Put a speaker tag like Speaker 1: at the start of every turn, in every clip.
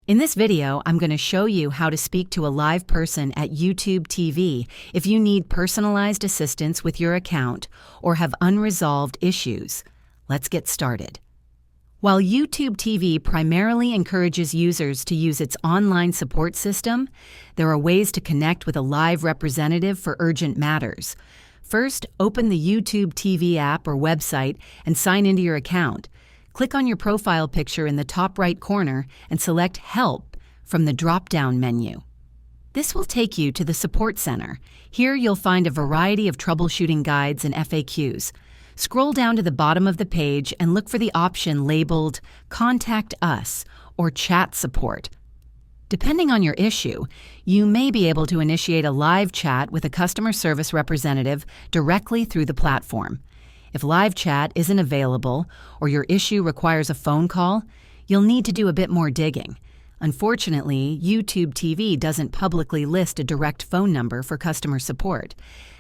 Speaker 1: In this video, I'm going to show you how to speak to a live person at YouTube TV if you need personalized assistance with your account or have unresolved issues. Let's get started. While YouTube TV primarily encourages users to use its online support system, there are ways to connect with a live representative for urgent matters. First, open the YouTube TV app or website and sign into your account. Click on your profile picture in the top right corner and select Help from the drop-down menu. This will take you to the Support Center. Here you'll find a variety of troubleshooting guides and FAQs. Scroll down to the bottom of the page and look for the option labeled Contact Us or Chat Support. Depending on your issue, you may be able to initiate a live chat with a customer service representative directly through the platform. If live chat isn't available or your issue requires a phone call, you'll need to do a bit more digging. Unfortunately, YouTube TV doesn't publicly list a direct phone number for customer support.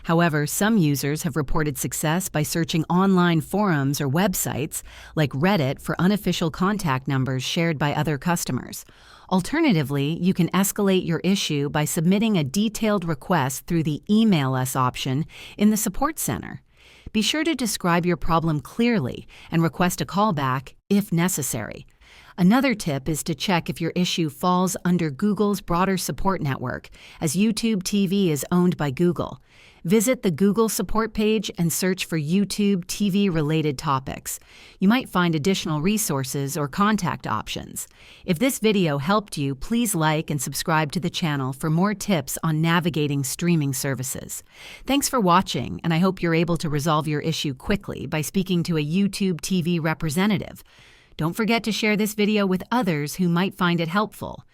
Speaker 1: However, some users have reported success by searching online forums or websites like Reddit for unofficial contact numbers shared by other customers. Alternatively, you can escalate your issue by submitting a detailed request through the Email Us option in the Support Center. Be sure to describe your problem clearly and request a callback if necessary. Another tip is to check if your issue falls under Google's broader support network, as YouTube TV is owned by Google. Visit the Google support page and search for YouTube TV-related topics. You might find additional resources or contact options. If this video helped you, please like and subscribe to the channel for more tips on navigating streaming services. Thanks for watching, and I hope you're able to resolve your issue quickly by speaking to a YouTube TV representative. Don't forget to share this video with others who might find it helpful.